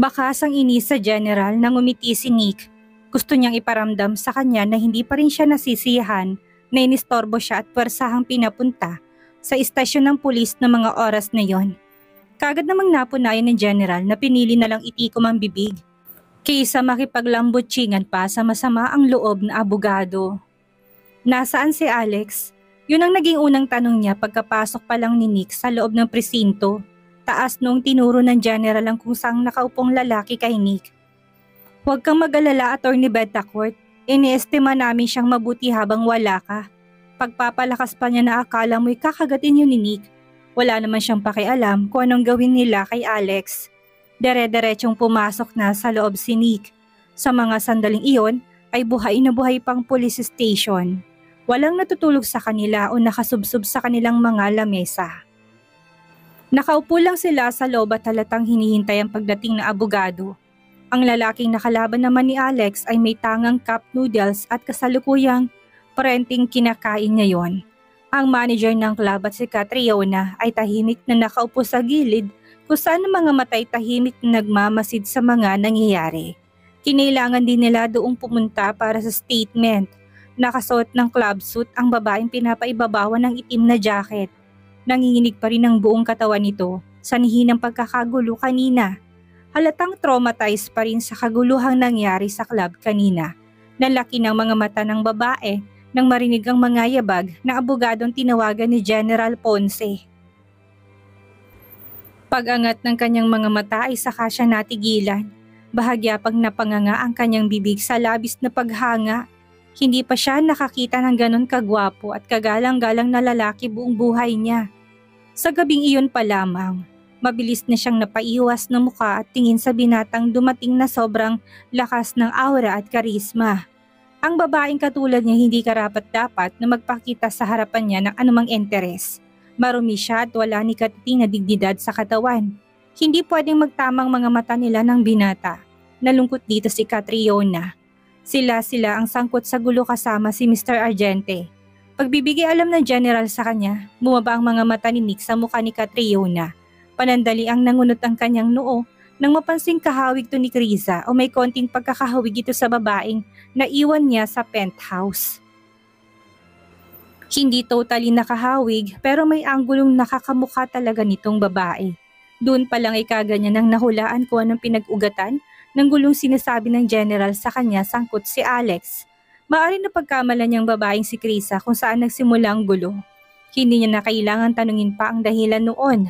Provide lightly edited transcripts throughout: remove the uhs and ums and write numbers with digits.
Bakas ang inis sa general nang umiti si Nick. Gusto niyang iparamdam sa kanya na hindi pa rin siya nasisiyahan na inistorbo siya at pwersahang pinapunta sa istasyon ng pulis ng mga oras na yon. Kagad namang napunayan ng general na pinili na lang itikom ang bibig kaysa makipaglambutsingan pa sa masama ang loob na abogado. Nasaan si Alex? Yun ang naging unang tanong niya pagkapasok pa lang ni Nick sa loob ng presinto. Taas noong tinuro ng general ang kung saang nakaupong lalaki kay Nick. Huwag kang mag-alala, Atty. Betancourt. Iniestima namin siyang mabuti habang wala ka. Pagpapalakas pa niya na akala mo'y kakagatin yun ni Nick. Wala naman siyang pakialam kung anong gawin nila kay Alex. Dere-derechong pumasok na sa loob si Nick. Sa mga sandaling iyon ay buhay na buhay pang police station. Walang natutulog sa kanila o nakasubsob sa kanilang mga lamesa. Nakaupo lang sila sa loob at halatang hinihintay ang pagdating na abogado. Ang lalaking nakalaban naman ni Alex ay may tangang cup noodles at kasalukuyang parenting kinakain ngayon. Ang manager ng club at si Catriona ay tahimik na nakaupo sa gilid kung saan ang mga matay tahimik na nagmamasid sa mga nangyayari. Kinailangan din nila doong pumunta para sa statement. Nakasuot ng club suit ang babaeng pinapaibabawan ng itim na jacket. Nanginginig pa rin ang buong katawan nito sa nihinang pagkakagulo kanina. Halatang traumatized pa rin sa kaguluhang nangyari sa club kanina. Nalaki ng mga mata ng babae nang marinig ang mga yabag na abogadong tinawagan ni General Ponce. Pag-angat ng kanyang mga mata ay saka siya natigilan. Bahagya pang napanganga ang kanyang bibig sa labis na paghanga. Hindi pa siya nakakita ng ganon kagwapo at kagalang-galang na lalaki buong buhay niya. Sa gabing iyon pa lamang, mabilis na siyang napaiwas ng muka at tingin sa binatang dumating na sobrang lakas ng aura at karisma. Ang babaeng katulad niya hindi karapat-dapat na magpakita sa harapan niya ng anumang interes. Marumi siya at wala ni katiting na dignidad sa katawan. Hindi pwedeng magtamang mga mata nila ng binata. Nalungkot dito si Catriona. Sila ang sangkot sa gulo kasama si Mr. Argente. Pagbibigay alam ng general sa kanya, bumaba ang mga mata ni Nick sa mukha ni Catriona. Panandali ang nangunot ang kanyang noo nang mapansing kahawig to ni Krisa o may konting pagkakahawig ito sa babaeng na iwan niya sa penthouse. Hindi totally nakahawig pero may anggulong nakakamukha talaga nitong babae. Doon pa lang ay kaganyan nang nahulaan ko anong pinag-ugatan ng gulong sinasabi ng general sa kanya sangkot si Alex. Maaari na pagkamalan niyang babaeng si Krisa kung saan nagsimula ang gulo. Hindi niya na kailangan tanungin pa ang dahilan noon.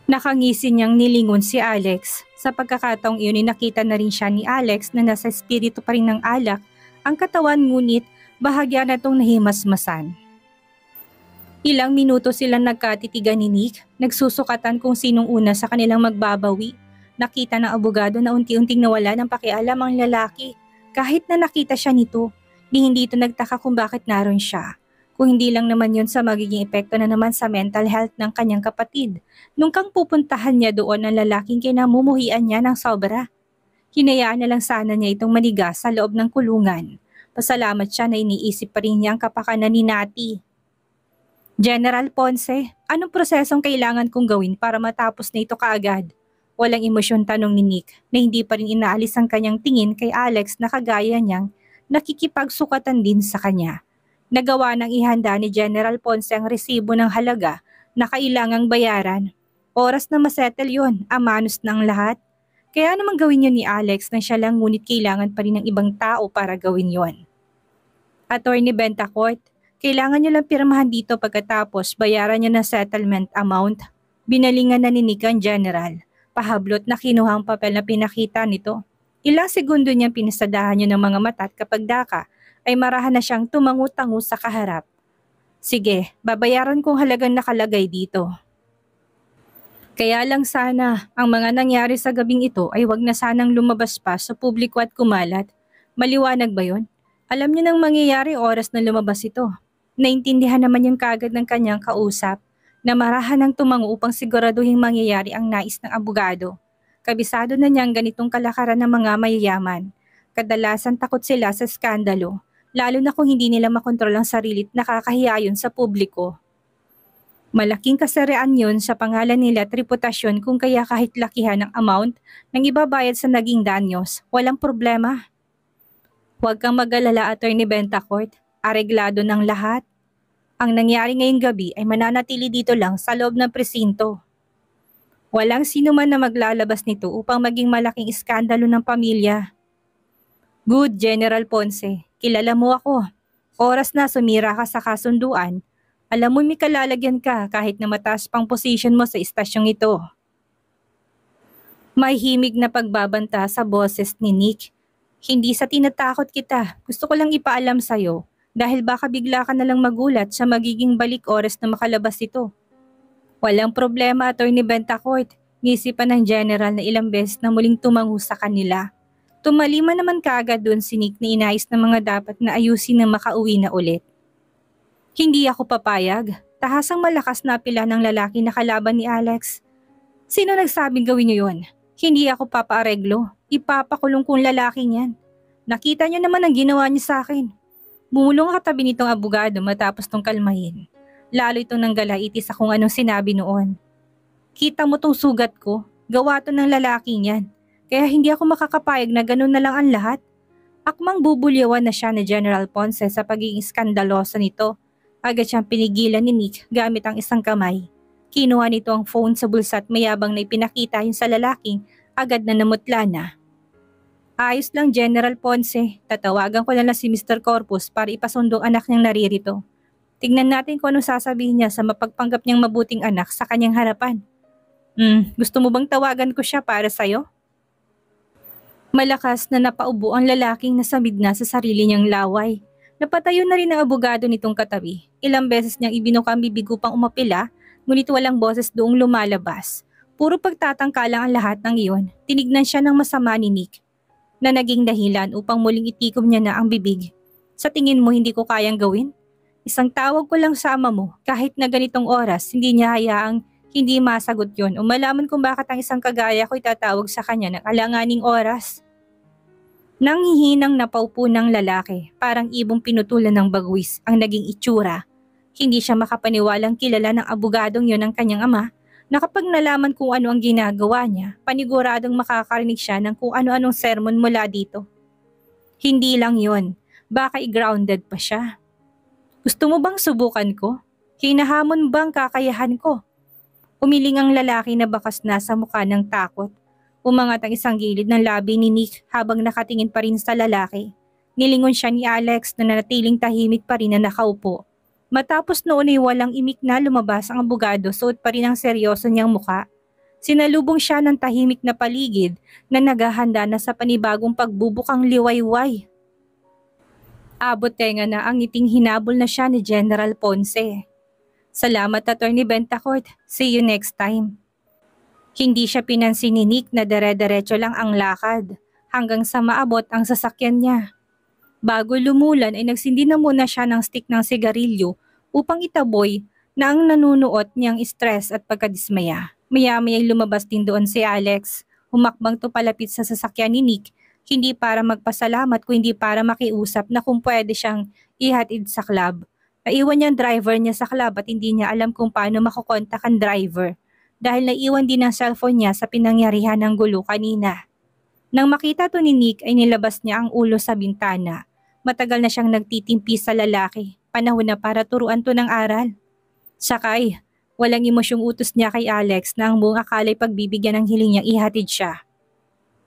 Nakangisi niyang nilingon si Alex. Sa pagkakataong iyon ay nakita na rin siya ni Alex na nasa espiritu pa rin ng alak ang katawan ngunit bahagya na itong nahimasmasan. Ilang minuto silang nagkatitigan ni Nick, nagsusukatan kung sinong una sa kanilang magbabawi. Nakita ng abogado na unti-unting nawala ng pakialam ang lalaki. Kahit na nakita siya nito, hindi ito nagtaka kung bakit naroon siya. Kung hindi lang naman yun sa magiging epekto na naman sa mental health ng kanyang kapatid. Nung kang pupuntahan niya doon ang lalaking kinamumuhian niya ng sobra. Hinayaan na lang sana niya itong manigas sa loob ng kulungan. Pasalamat siya na iniisip pa rin niya ang kapakanan ni Nati. General Ponce, anong prosesong kailangan kong gawin para matapos na ito kaagad? Walang emosyon tanong ni Nick na hindi pa rin inaalis ang kanyang tingin kay Alex na kagaya niyang nakikipagsukatan din sa kanya. Nagawa ng ihanda ni General Ponce ang resibo ng halaga na kailangang bayaran. Oras na masettle yun, amanos ng lahat. Kaya naman gawin yun ni Alex na siya lang ngunit kailangan pa rin ng ibang tao para gawin yon. Atty. Betancourt, kailangan niyo lang pirmahan dito pagkatapos bayaran niyo na settlement amount. Binalingan na ni Nick ang general. Pahablot na kinuha ang papel na pinakita nito. Ilang segundo niyang pinasadahan niyo ng mga mata at kapag daka ay marahan na siyang tumangu-tangu sa kaharap. Sige, babayaran kong halagang nakalagay dito. Kaya lang sana, ang mga nangyari sa gabing ito ay wag na sanang lumabas pa sa publiko at kumalat. Maliwanag ba yon? Alam niyo nang mangyayari oras na lumabas ito. Naintindihan naman yung kagad ng kanyang kausap na marahan ng tumango upang siguraduhin mangyayari ang nais ng abogado. Kabisado na niyang ganitong kalakaran ng mga mayayaman. Kadalasan takot sila sa skandalo, lalo na kung hindi nila makontrol ang sarili at nakakahiya yun sa publiko. Malaking kasarian yon sa pangalan nila at reputasyon kung kaya kahit lakihan ang amount ng ibabayad sa naging danyos, walang problema. Huwag kang mag-alala, Attorney Bentacourt. Areglado ng lahat. Ang nangyari ngayong gabi ay mananatili dito lang sa loob ng presinto. Walang sino man na maglalabas nito upang maging malaking iskandalo ng pamilya. Good, General Ponce. Kilala mo ako. Oras na sumira ka sa kasunduan. Alam mo may kalalagyan ka kahit na mataas pang posisyon mo sa istasyong ito. May himig na pagbabanta sa boses ni Nick. Hindi sa tinatakot kita, gusto ko lang ipaalam sa'yo dahil baka bigla ka nalang magulat sa magiging balik oras na makalabas ito. Walang problema, Attorney Bentacourt. Ngisipan ng General na ilang beses na muling tumango sa kanila. Tumalima naman kaagad doon si Nick na inayos ng mga dapat na ayusin na makauwi na ulit. Hindi ako papayag. Tahasang malakas na apila ng lalaki na kalaban ni Alex. Sino nagsabing gawin niyo yon? Hindi ako papaareglo. Ipapakulong kong lalaki niyan. Nakita niyo naman ang ginawa niya sa akin. Bumulong katabi nitong abogado matapos tong kalmahin. Lalo itong nanggalaiti sa kung anong sinabi noon. Kita mo tong sugat ko. Gawa to ng lalaki niyan. Kaya hindi ako makakapayag na ganun na lang ang lahat. Akmang bubulyawan na siya ni General Ponce sa pagiging skandalosa nito. Agad siyang pinigilan ni Nick gamit ang isang kamay. Kinuha nito ang phone sa bulsa at mayabang na ipinakita yun sa lalaking agad na namutla na. Ayos lang, General Ponce. Tatawagan ko na lang si Mr. Corpus para ipasundong anak niyang naririto. Tignan natin kung anong sasabihin niya sa mapagpanggap niyang mabuting anak sa kanyang harapan. Gusto mo bang tawagan ko siya para sa'yo? Malakas na napaubo ang lalaking nasamid na sa sarili niyang laway. Napatayo na rin ang abogado nitong katabi. Ilang beses niyang ibinuka ang bibig upang umapila, ngunit walang boses doong lumalabas. Puro pagtatangka lang ang lahat ng iyon. Tinignan siya ng masama ni Nick, na naging dahilan upang muling itikom niya na ang bibig. Sa tingin mo hindi ko kayang gawin? Isang tawag ko lang sa ama mo, kahit na ganitong oras, hindi niya hayaang hindi masagot yon o malaman kung bakit ang isang kagaya ko itatawag sa kanya ng alanganing oras. Nanghihinang napaupo ng lalaki, parang ibong pinutulan ng bagwis ang naging itsura. Hindi siya makapaniwalang kilala ng abogadong yon ng kanyang ama na kapag nalaman kung ano ang ginagawa niya, paniguradong makakarinig siya ng kung ano-anong sermon mula dito. Hindi lang yon, baka i-grounded pa siya. Gusto mo bang subukan ko? Hinahamon bang kakayahan ko? Umiling ang lalaki na bakas na sa mukha ng takot. Umangat ang isang gilid ng labi ni Nick habang nakatingin pa rin sa lalaki. Nilingon siya ni Alex na nanatiling tahimik pa rin na nakaupo. Matapos noon ay walang imik na lumabas ang abogado, suot pa rin ang seryoso niyang muka. Sinalubong siya ng tahimik na paligid na naghahanda na sa panibagong pagbubukang liwayway. Abot tenga na ang ngiting hinabol na siya ni General Ponce. Salamat, Attorney Bentacourt. See you next time. Hindi siya pinansin ni Nick na dere-derecho lang ang lakad hanggang sa maabot ang sasakyan niya. Bago lumulan ay nagsindi na muna siya ng stick ng sigarilyo upang itaboy na ang nanunuot niyang stress at pagkadismaya. Maya-maya'y lumabas din doon si Alex. Humakbang to palapit sa sasakyan ni Nick, hindi para magpasalamat kundi para makiusap na kung pwede siyang ihatid sa club. Naiwan niya ang driver niya sa club at hindi niya alam kung paano makukontak ang driver. Dahil naiwan din ang cellphone niya sa pinangyarihan ng gulo kanina. Nang makita to ni Nick ay nilabas niya ang ulo sa bintana. Matagal na siyang nagtitimpi sa lalaki. Panahon na para turuan to ng aral. Sakay, walang emosyong utos niya kay Alex na ang buong akala'y pagbibigyan ng hiling niyang ihatid siya.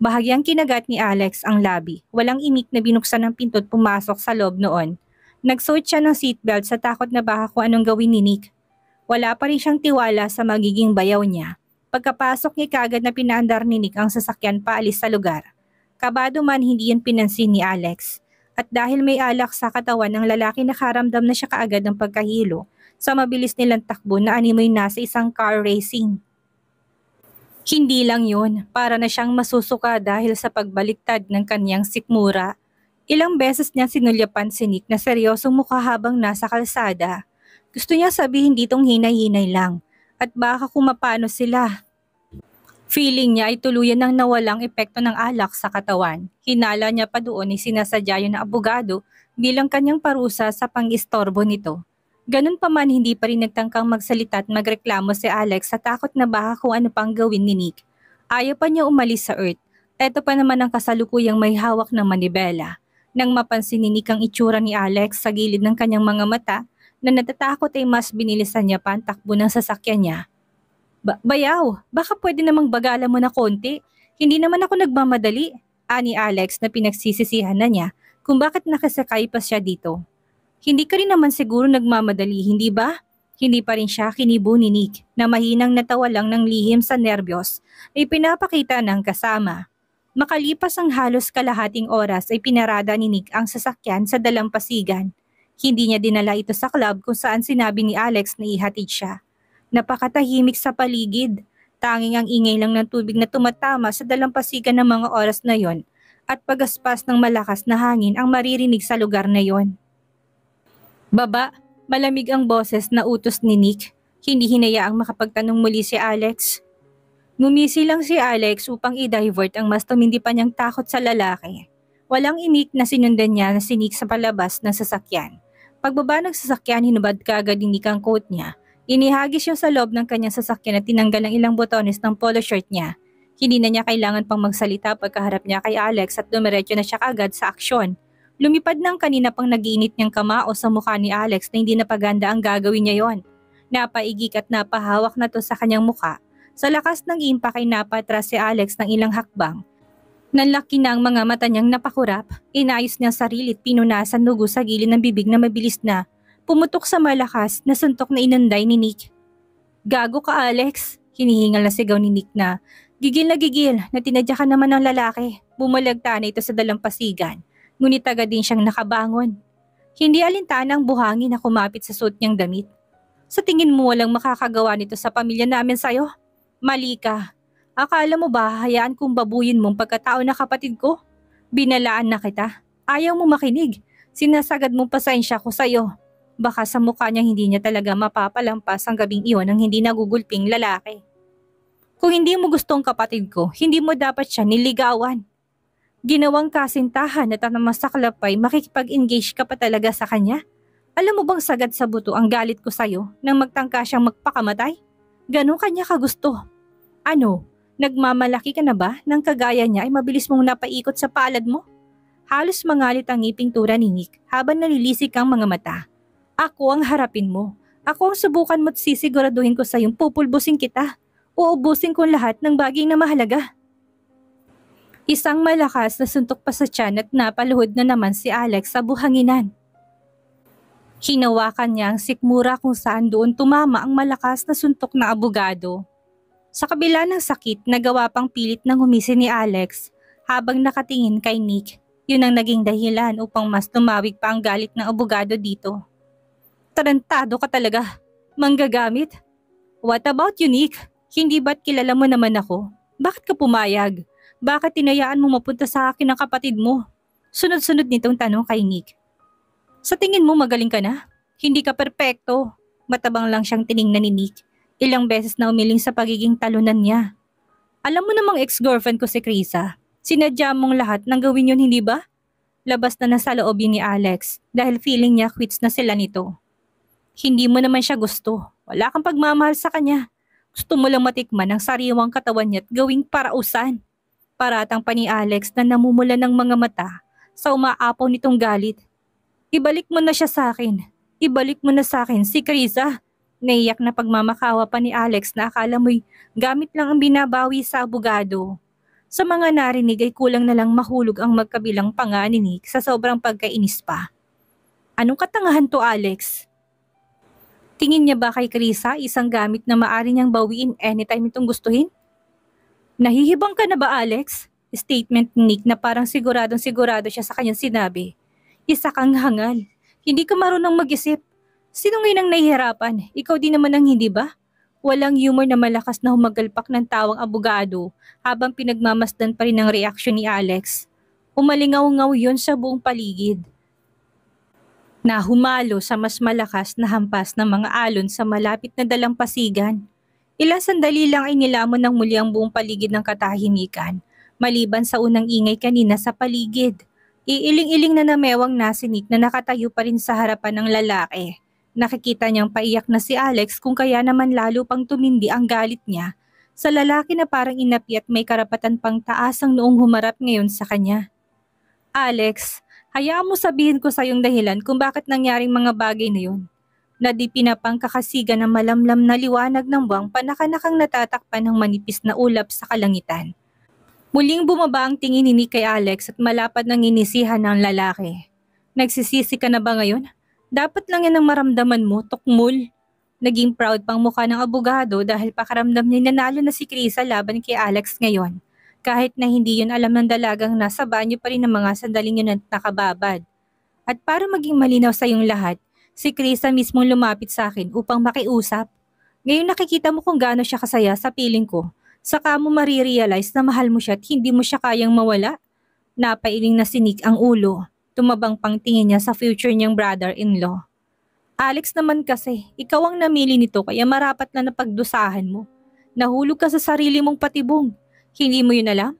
Bahagyang kinagat ni Alex ang labi. Walang imik na binuksan ng pinto at pumasok sa loob noon. Nagsuot siya ng seatbelt sa takot na baka kung anong gawin ni Nick. Wala pa rin siyang tiwala sa magiging bayaw niya. Pagkapasok niya kagad na pinaandar ni Nick ang sasakyan paalis sa lugar. Kabado man hindi yan pinansin ni Alex. At dahil may alak sa katawan ng lalaki nakaramdam na siya kaagad ng pagkahilo sa mabilis nilang takbo na animoy nasa isang car racing. Hindi lang yun, para na siyang masusuka dahil sa pagbaliktad ng kanyang sikmura. Ilang beses niya sinulyapan si Nick na seryosong mukha habang nasa kalsada. Gusto niya sabihin ditong hinay-hinay lang at baka kung mapano sila. Feeling niya ay tuluyan ng nawalang epekto ng alak sa katawan. Hinala niya pa doon ay sinasadya yun ng abogado bilang kanyang parusa sa pang-istorbo nito. Ganun pa man hindi pa rin nagtangkang magsalita at magreklamo si Alex sa takot na baka kung ano pang gawin ni Nick. Ayaw pa niya umalis sa Earth. Eto pa naman ang kasalukuyang may hawak na manibela. Nang mapansin ni Nick ang itsura ni Alex sa gilid ng kanyang mga mata, na natatakot ay mas binilisan niya pa ang takbo ng sasakyan niya. Bayaw, baka pwede namang bagalan mo na konti. Hindi naman ako nagmamadali, ani Alex na pinagsisisihan na niya kung bakit nakasakay pa siya dito. Hindi ka rin naman siguro nagmamadali, hindi ba? Hindi pa rin siya kinibo ni Nick na mahinang natawa lang ng lihim sa nerbiyos ay pinapakita ng kasama. Makalipas ang halos kalahating oras ay pinarada ni Nick ang sasakyan sa dalampasigan. Hindi niya dinala ito sa club kung saan sinabi ni Alex na ihatid siya. Napakatahimik sa paligid. Tanging ang ingay lang ng tubig na tumatama sa dalampasigan ng mga oras na yon at pagaspas ng malakas na hangin ang maririnig sa lugar na yon. Baba, malamig ang boses na utos ni Nick. Hindi hinayaang makapagtanong muli si Alex. Ngumisi lang si Alex upang i-divert ang mas tumindi pa niyang takot sa lalaki. Walang imik na sinundan niya na si Nick sa palabas ng sasakyan. Pagbaba ng sasakyan, hinubad kaagad ni Nick ang coat niya. Inihagis siya sa loob ng kanyang sasakyan at tinanggal ang ilang botones ng polo shirt niya. Hindi na niya kailangan pang magsalita pagkaharap niya kay Alex at dumiretso na siya kaagad sa aksyon. Lumipad ng kanina pang nagiinit niyang kamao sa mukha ni Alex na hindi napaganda ang gagawin niya yon. Napaigik at napahawak na to sa kanyang mukha. Sa lakas ng impact ay napatras si Alex ng ilang hakbang. Nanlaki na ang mga mata niyang napakurap, inayos niyang sarili at pinunasan dugo sa gilid ng bibig na mabilis na pumutok sa malakas na suntok na inunday ni Nick. Gago ka Alex, hinihingal na sigaw ni Nick na gigil na tinadya ka naman ng lalaki. Bumulagta na ito sa dalampasigan. Ngunit agad din siyang nakabangon. Hindi alintana ang buhangin na kumapit sa suot niyang damit. Sa tingin mo walang makakagawa nito sa pamilya namin sa'yo? Mali ka. Akala mo ba hayaan kong babuyin mong pagkatao na kapatid ko? Binalaan na kita. Ayaw mo makinig. Sinasagad mong pasensya ko sa'yo. Baka sa mukha niya hindi niya talaga mapapalampas ang gabing iyon ng hindi nagugulping lalaki. Kung hindi mo gusto ang kapatid ko, hindi mo dapat siya niligawan. Ginawang kasintahan at ang masaklap ay makikipag-engage ka pa talaga sa kanya? Alam mo bang sagad sa buto ang galit ko sa'yo nang magtangka siyang magpakamatay? Ganon kanya kagusto. Ano, nagmamalaki ka na ba nang kagaya niya ay mabilis mong napaikot sa palad mo? Halos mangalit ang ngiping tura ni Nick habang nalilisik ang mga mata. Ako ang harapin mo. Ako ang subukan mo't sisiguraduhin ko sa'yong pupulbusin kita. Uubusin ko lahat ng bagay na mahalaga. Isang malakas na suntok pa sa tiyan at napaluhod na naman si Alex sa buhanginan. Hinawakan niya ang sikmura kung saan doon tumama ang malakas na suntok na abogado. Sa kabila ng sakit, nagawa pang pilit ng humisi ni Alex habang nakatingin kay Nick. Yun ang naging dahilan upang mas tumawig pa ang galit ng abogado dito. Tarantado ka talaga. Manggagamit. What about you, Nick? Hindi ba't kilala mo naman ako? Bakit ka pumayag? Bakit tinayaan mo mapunta sa akin ang kapatid mo? Sunod-sunod nitong tanong kay Nick. Sa tingin mo magaling ka na? Hindi ka perpekto. Matabang lang siyang tiningnan ni Nick. Ilang beses na umiling sa pagiging talunan niya. Alam mo namang ex-girlfriend ko si Krisa. Sinadya mong lahat ng gawin yun, hindi ba? Labas na nasa loob yun ni Alex dahil feeling niya quits na sila nito. Hindi mo naman siya gusto. Wala kang pagmamahal sa kanya. Gusto mo lang matikman ang sariwang katawan niya at gawing parausan. Paratang pa ni Alex na namumula ng mga mata sa umaapaw nitong galit. Ibalik mo na siya sa akin. Ibalik mo na sa akin si Krisa. Naiyak na pagmamakawa pa ni Alex na akala mo'y gamit lang ang binabawi sa abogado. Sa mga narinig ay kulang na lang mahulog ang magkabilang panga ni Nick sa sobrang pagkainis pa. Anong katangahan to, Alex? Tingin niya ba kay Krisa isang gamit na maaari niyang bawiin anytime itong gustuhin? Nahihibang ka na ba, Alex? Statement ni Nick na parang siguradong sigurado siya sa kanyang sinabi. Isa kang hangal. Hindi ka marunong mag-isip. Sino ngayon ang nahihirapan? Ikaw din naman ang hindi ba? Walang humor na malakas na humagalpak ng tawang abogado habang pinagmamasdan pa rin ang reaksyon ni Alex. Umalingaw-ngaw yon sa buong paligid. Na humalo sa mas malakas na hampas ng mga alon sa malapit na dalampasigan. Ilang sandali lang ay nilamon ng muli ang buong paligid ng katahimikan, maliban sa unang ingay kanina sa paligid. Iiling-iling na namewang nasinik na nakatayo pa rin sa harapan ng lalaki. Nakikita niyang paiyak na si Alex kung kaya naman lalo pang tumindi ang galit niya sa lalaki na parang inapi at may karapatan pang taas ang noong humarap ngayon sa kanya. Alex, hayaan mo sabihin ko sa iyong dahilan kung bakit nangyaring mga bagay na yun. Nadipina pang kakasigan ng malamlam na liwanag ng buwang panakanakang natatakpan ng manipis na ulap sa kalangitan. Muling bumaba ang tingin ni Nick kay Alex at malapad ng inisihan ng lalaki. Nagsisisi ka na ba ngayon? Dapat lang yan ang maramdaman mo, tukmul. Naging proud pang mukha ng abogado dahil pakaramdam niya nanalo na si Krisa laban kay Alex ngayon. Kahit na hindi yun alam ng dalagang nasa banyo pa rin ng mga sandaling yun at nakababad. At para maging malinaw sa iyong lahat, si Krisa mismo lumapit sa akin upang makiusap. Ngayon nakikita mo kung gaano siya kasaya sa piling ko. Saka mo marirealize na mahal mo siya at hindi mo siya kayang mawala. Napailing na sinik ang ulo. Tumabang pang tingin niya sa future niyang brother-in-law. Alex naman kasi, ikaw ang namili nito kaya marapat na napagdusahan mo. Nahulog ka sa sarili mong patibong. Hindi mo yun alam?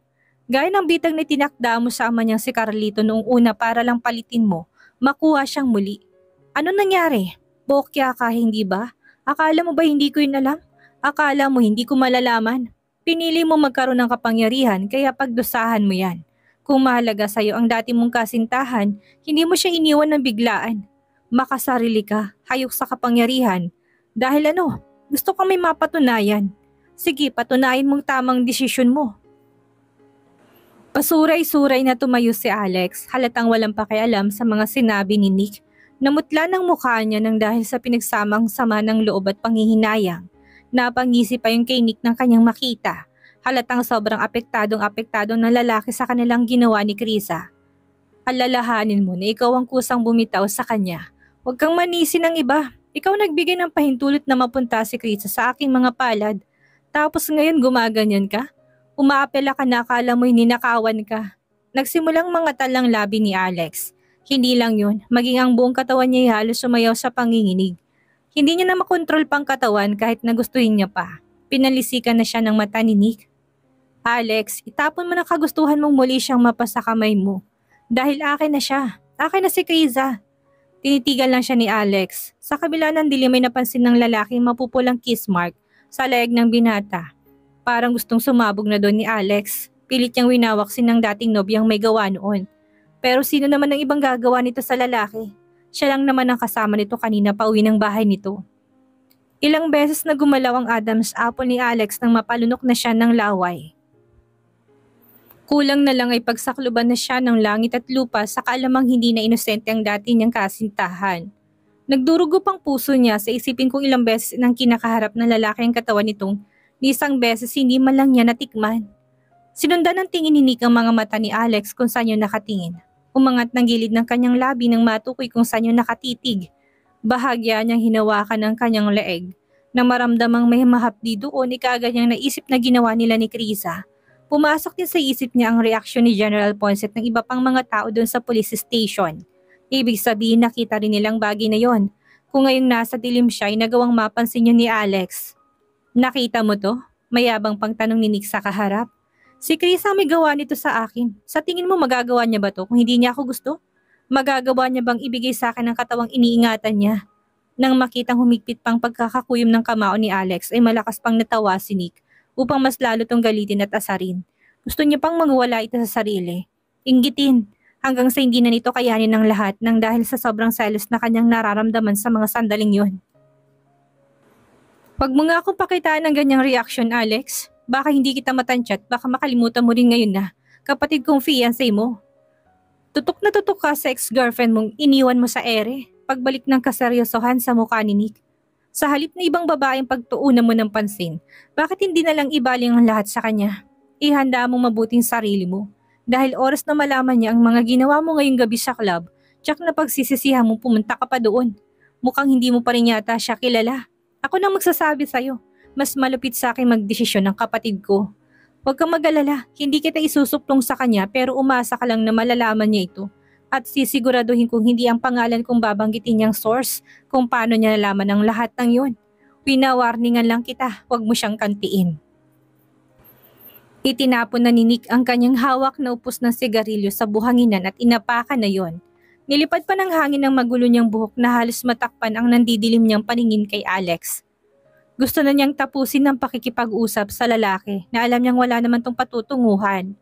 Gaya ng bitang na tinakda mo sa ama niyang si Carlito noong una para lang palitin mo, makuha siyang muli. Ano nangyari? Bokya ka, hindi ba? Akala mo ba hindi ko yun alam? Akala mo hindi ko malalaman? Pinili mo magkaroon ng kapangyarihan kaya pagdusahan mo yan. Kung mahalaga sa'yo ang dati mong kasintahan, hindi mo siya iniwan ng biglaan. Makasarili ka, hayok sa kapangyarihan. Dahil ano, gusto kang may mapatunayan. Sige, patunayan mong tamang desisyon mo. Pasuray-suray na tumayo si Alex, halatang walang pakialam sa mga sinabi ni Nick. Namutla ng mukha niya nang dahil sa pinagsamang sama ng loob at panghihinayang. Napangisi pa yung kay Nick ng kanyang makita. Halatang sobrang apektadong na lalaki sa kanilang ginawa ni Krisa. Alalahanin mo na ikaw ang kusang bumitaw sa kanya. Huwag kang manisi ng iba. Ikaw nagbigay ng pahintulot na mapunta si Krisa sa aking mga palad. Tapos ngayon gumaganyan ka? Umaapela ka na akala mo'y ninakawan ka. Nagsimulang mga talang labi ni Alex. Hindi lang yun, maging ang buong katawan niya halos sumayaw sa panginginig. Hindi niya na makontrol pang katawan kahit nagustuhin niya pa. Pinalisikan na siya ng mata ni Nick. Alex, itapon mo na kagustuhan mong muli siyang mapasa kamay mo. Dahil akin na siya. Akin na si Krisa. Tinitigan lang siya ni Alex. Sa kabila ng dilim ay napansin ng lalaki mapupulang kiss mark sa leeg ng binata. Parang gustong sumabog na doon ni Alex. Pilit niyang winawaksin ng dating nobyang may gawa noon. Pero sino naman ang ibang gagawa nito sa lalaki? Siya lang naman ang kasama nito kanina pauwi ng bahay nito. Ilang beses na gumalaw ang Adam's apple ni Alex nang mapalunok na siya ng laway. Kulang na lang ay pagsakluban na siya ng langit at lupa sa kaalamang hindi na inosente ang dati niyang kasintahan. Nagdurugo pang puso niya sa isipin kung ilang beses nang kinakaharap ng lalaki ang katawan nitong ni isang beses hindi man lang niya natikman. Sinundan ng tingin ni Nick ang mga mata ni Alex kung saan yun nakatingin. Umangat ng gilid ng kanyang labi nang matukoy kung saan yun nakatitig. Bahagya niyang hinawakan ng kanyang leeg. Nang maramdamang may mahapdi doon, ikaagad niyang naisip na ginawa nila ni Krisa. Pumasok din sa isip niya ang reaksyon ni General Poinsett ng iba pang mga tao doon sa police station. Ibig sabihin nakita rin nilang bagay na yon. Kung ngayong nasa dilim siya ay nagawang mapansin yun ni Alex. Nakita mo to? Mayabang pang tanong ni Nick sa kaharap. Si Krisa may gawa nito sa akin. Sa tingin mo magagawa niya ba to kung hindi niya ako gusto? Magagawa niya bang ibigay sa akin ang katawang iniingatan niya? Nang makitang humigpit pang pagkakakuyom ng kamao ni Alex ay malakas pang natawa si Nick upang mas lalo tong galitin at asarin. Gusto niya pang magwala ito sa sarili. Inggitin hanggang sa hindi na nito kayanin ng lahat nang dahil sa sobrang selos na kanyang nararamdaman sa mga sandaling yun. Wag mo nga akong pakitaan ng ganyang reaksyon, Alex. Baka hindi kita matansya at baka makalimutan mo rin ngayon na kapatid kong fiancé mo. Tutok na tutok ka sa ex-girlfriend mong iniwan mo sa ere pagbalik ng kaseryosohan sa mukha ni Nick. Sa halip na ibang babaeng pagtuunan mo ng pansin, bakit hindi na lang ibaling ang lahat sa kanya? Ihanda mong mabuting sarili mo. Dahil oras na malaman niya ang mga ginawa mo ngayong gabi sa club, tsak na pagsisisihan mo pumunta ka pa doon. Mukhang hindi mo pa rin yata siya kilala. Ako nang magsasabi sa'yo. Mas malupit sa akin magdesisyon ng kapatid ko. Huwag kang mag-alala, hindi kita isusuplong sa kanya pero umasa ka lang na malalaman niya ito. At sisiguraduhin kung hindi ang pangalan kong babanggitin niyang source kung paano niya nalaman ang lahat ng yun. Pinawarningan lang kita, huwag mo siyang kantiin. Itinapon na ni Nick ang kanyang hawak na upos ng sigarilyo sa buhanginan at inapakan na yon. Nilipad pa ng hangin ng magulo niyang buhok na halos matakpan ang nandidilim niyang paningin kay Alex. Gusto na niyang tapusin ng pakikipag-usap sa lalaki na alam niyang wala naman tong patutunguhan.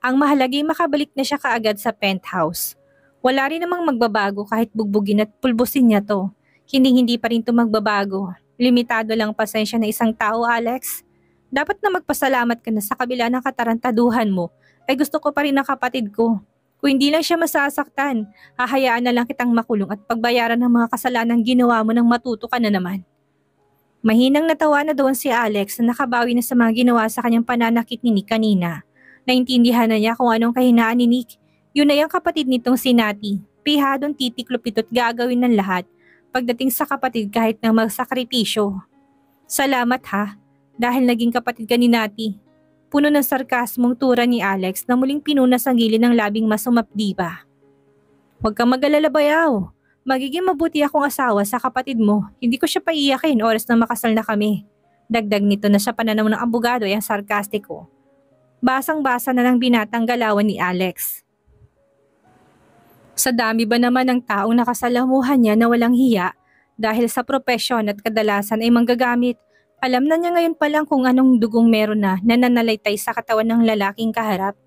Ang mahalagay makabalik na siya kaagad sa penthouse. Wala rin namang magbabago kahit bugbugin at pulbusin niya to. Hindi pa rin to magbabago. Limitado lang pasensya na isang tao, Alex. Dapat na magpasalamat ka na sa kabila ng katarantaduhan mo ay gusto ko pa rin ang kapatid ko. Kung hindi lang siya masasaktan, hahayaan na lang kitang makulong at pagbayaran ng mga kasalanang ginawa mo nang matuto ka na naman. Mahinang natawa na doon si Alex na nakabawi na sa mga ginawa sa kanyang pananakit ni Nick kanina. Naintindihan na niya kung anong kahinaan ni Nick. Yun ay ang kapatid nitong si Nati. Pihadong titiklop ito't gagawin ng lahat pagdating sa kapatid kahit na magsakripisyo. Salamat ha, dahil naging kapatid ka ni Nati. Puno ng sarkasmong tura ni Alex na muling pinunas ang gilid ng labing masumapdiba. Huwag kang mag-alala bayaw. Magiging mabuti akong asawa sa kapatid mo. Hindi ko siya paiyakin oras na makasal na kami. Dagdag nito na sa pananaw ng abogado ay ang sarkastiko. Basang-basa na ng binatang galawan ni Alex. Sa dami ba naman ng taong nakasalamuhan niya na walang hiya dahil sa propesyon at kadalasan ay manggagamit, alam na niya ngayon pa lang kung anong dugong meron na nananalaytay sa katawan ng lalaking kaharap.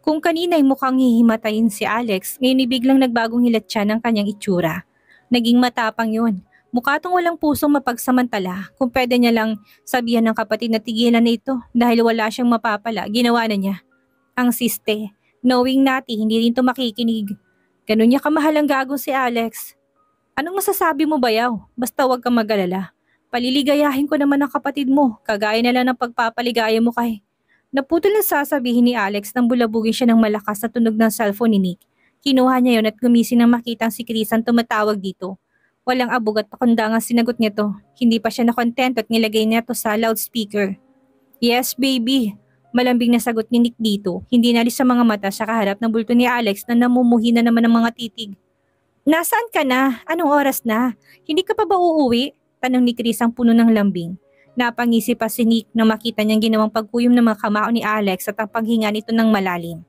Kung kanina'y mukhang hihimatayin si Alex, ngayon biglang nagbagong hilat siya ng kanyang itsura. Naging matapang yun. Mukha tong walang pusong mapagsamantala. Kung pwede niya lang sabihan ng kapatid na tigilan na ito dahil wala siyang mapapala, ginawa na niya. Ang siste, knowing natin hindi rin ito makikinig. Ganun niya kamahal ang gagong si Alex. Anong masasabi mo bayaw? Basta huwag kang mag-alala. Paliligayahin ko naman ang kapatid mo, kagaya na lang ng pagpapaligaya mo kay... Naputol ang sasabihin ni Alex nang bulabugin siya ng malakas na tunog ng cellphone ni Nick. Kinuha niya yon at gumising nang makitang si Chris ang tumatawag dito. Walang abog at pakundangang sinagot niya to. Hindi pa siya nakontento at nilagay niya to sa loudspeaker. Yes, baby. Malambing na sagot ni Nick dito. Hindi nalis sa mga mata sa kaharap ng bulto ni Alex na namumuhi na naman ng mga titig. Nasaan ka na? Anong oras na? Hindi ka pa ba uuwi? Tanong ni Chris ang puno ng lambing. Napangisi pa si Nick na makita niyang ginawang pagkuyom ng mga kamao ni Alex at ang paghinga nito ng malalim.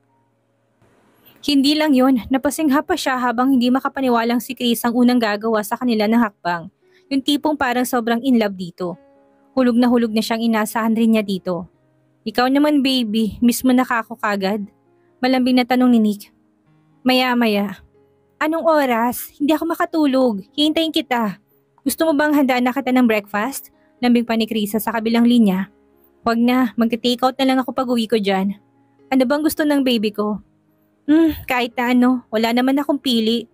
Hindi lang yon, napasingha pa siya habang hindi makapaniwalang si Chris ang unang gagawa sa kanila ng hakbang. Yung tipong parang sobrang in love dito. Hulog na siyang inasahan rin niya dito. Ikaw naman baby, mismo nakako kagad? Malambing na tanong ni Nick. Maya-maya. Anong oras? Hindi ako makatulog. Hihintayin kita. Gusto mo bang handaan na kita ng breakfast? Lambing pa ni Krisa sa kabilang linya. Wag na, magte-take out na lang ako pag uwi ko dyan. Ano bang gusto ng baby ko? Kahit na ano, wala naman akong pili.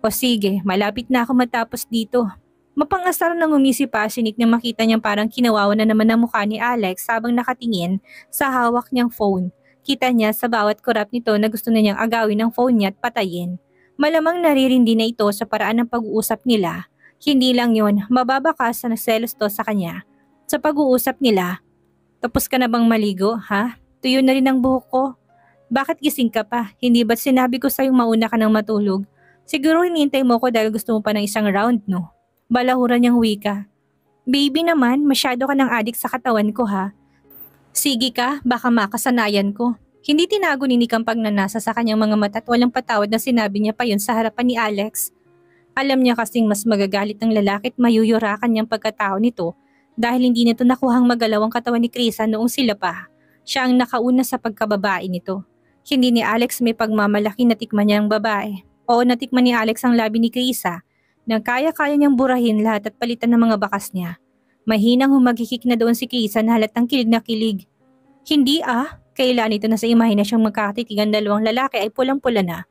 O sige, malapit na ako matapos dito. Mapangasar nang umisi pa si Nick nang makita niyang parang kinawawa na naman ang mukha ni Alex habang nakatingin sa hawak niyang phone. Kita niya sa bawat kurap nito na gusto na niyang agawin ng phone niya at patayin. Malamang naririndi na ito sa paraan ng pag-uusap nila. Hindi lang yon, mababakas na selos to sa kanya. Sa pag-uusap nila, tapos ka na bang maligo, ha? Tuyo na rin ang buhok ko. Bakit gising ka pa? Hindi ba't sinabi ko sa'yo mauna ka nang matulog? Siguro hinihintay mo ko dahil gusto mo pa ng isang round, no? Balahuran niyang wika. Baby naman, masyado ka ng adik sa katawan ko, ha? Sige ka, baka makasanayan ko. Hindi tinago ni Nick ang pagnanasa sa kanyang mga mata at walang patawad na sinabi niya pa yun sa harapan ni Alex. Alam niya kasing mas magagalit ng lalaki at mayuyurakan niyang pagkatao nito dahil hindi nito nakuhang magalaw ang katawan ni Krisa noong sila pa. Siya ang nakauna sa pagkababae nito. Hindi ni Alex may pagmamalaki na tikman niya ang babae. Oo, natikman ni Alex ang labi ni Krisa nang kaya-kaya niyang burahin lahat at palitan ng mga bakas niya. Mahinang humagikik na doon si Krisa na halatang kilig na kilig. Hindi kailan ito na sa imahinasyong magkakatikigan dalawang lalaki ay pulang-pula na.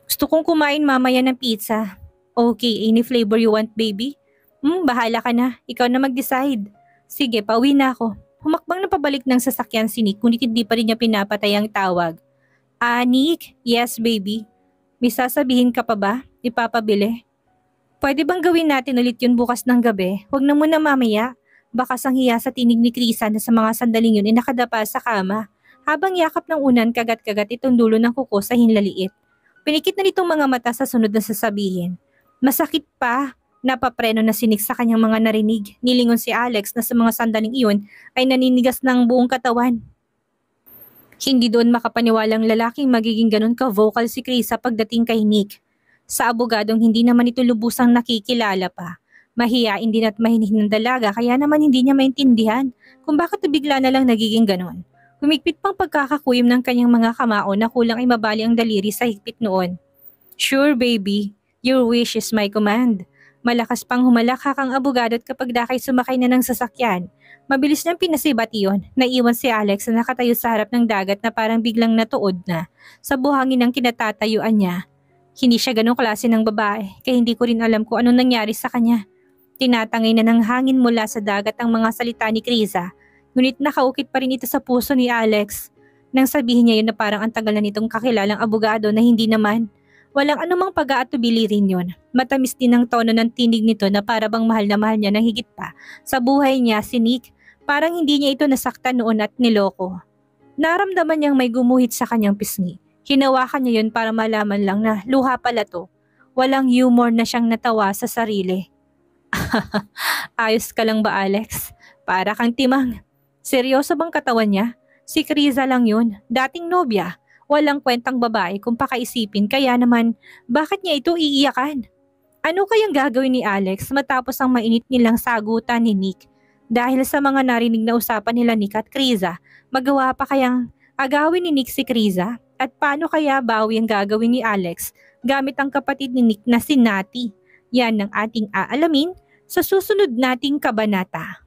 Gusto kong kumain mamaya ng pizza. Okay, any flavor you want, baby? Bahala ka na. Ikaw na mag-decide. Sige, pauwi na ako. Humakbang na pabalik ng sasakyan si Nick, ngunit hindi pa rin niya pinapatay ang tawag. Nick? Yes, baby. May sasabihin ka pa ba? Ipapabili? Pwede bang gawin natin ulit yun bukas ng gabi? Huwag na muna mamaya. Baka sanghiya sa tinig ni Krisa na sa mga sandaling yun ay nakadapa sa kama. Habang yakap ng unan, kagat-kagat itong dulo ng kuko sa hinlaliit. Pinikit na nitong mga mata sa sunod na sasabihin. Masakit pa, napapreno na sinig sa kanyang mga narinig. Nilingon si Alex na sa mga sandaling iyon ay naninigas ng buong katawan. Hindi doon makapaniwalang lalaking magiging ganun ka-vocal si Krisa pagdating kay Nick. Sa abogadong hindi naman ito lubusang nakikilala pa. Mahiyain din at mahinig ng dalaga kaya naman hindi niya maintindihan kung bakit bigla na lang nagiging ganun. Humigpit pang pagkakakuyom ng kanyang mga kamao na kulang ay mabali ang daliri sa higpit noon. Sure baby, your wish is my command. Malakas pang humalakhak ang abogado't kapag dakay sumakay na ng sasakyan. Mabilis niyang pinasibat iyon. Naiwan si Alex na nakatayo sa harap ng dagat na parang biglang natuod na sa buhangin ng kinatatayuan niya. Hindi siya ganong klase ng babae kaya hindi ko rin alam kung anong nangyari sa kanya. Tinatangay na ng hangin mula sa dagat ang mga salita ni Krisa. Ngunit nakaukit pa rin ito sa puso ni Alex. Nang sabihin niya yun na parang ang tagal na nitong kakilalang abogado na hindi naman. Walang anumang pag-aatubili rin yun. Matamis din ang tono ng tinig nito na para bang mahal na mahal niya ng higit pa. Sa buhay niya, si Nick, parang hindi niya ito nasaktan noon at niloko. Naramdaman niyang may gumuhit sa kanyang pisngi. Hinawakan niya yun para malaman lang na luha pala to. Walang humor na siyang natawa sa sarili. Ayos ka lang ba, Alex? Para kang timang. Seryoso bang katawan niya? Si Krisa lang yun, dating nobya. Walang kwentang babae kung pakaisipin kaya naman bakit niya ito iiyakan? Ano kayang gagawin ni Alex matapos ang mainit nilang sagutan ni Nick? Dahil sa mga narinig na usapan nila Nick at Krisa, magawa pa kayang agawin ni Nick si Krisa? At paano kaya bawi ang gagawin ni Alex gamit ang kapatid ni Nick na si Nati? Yan ang ating aalamin sa susunod nating kabanata.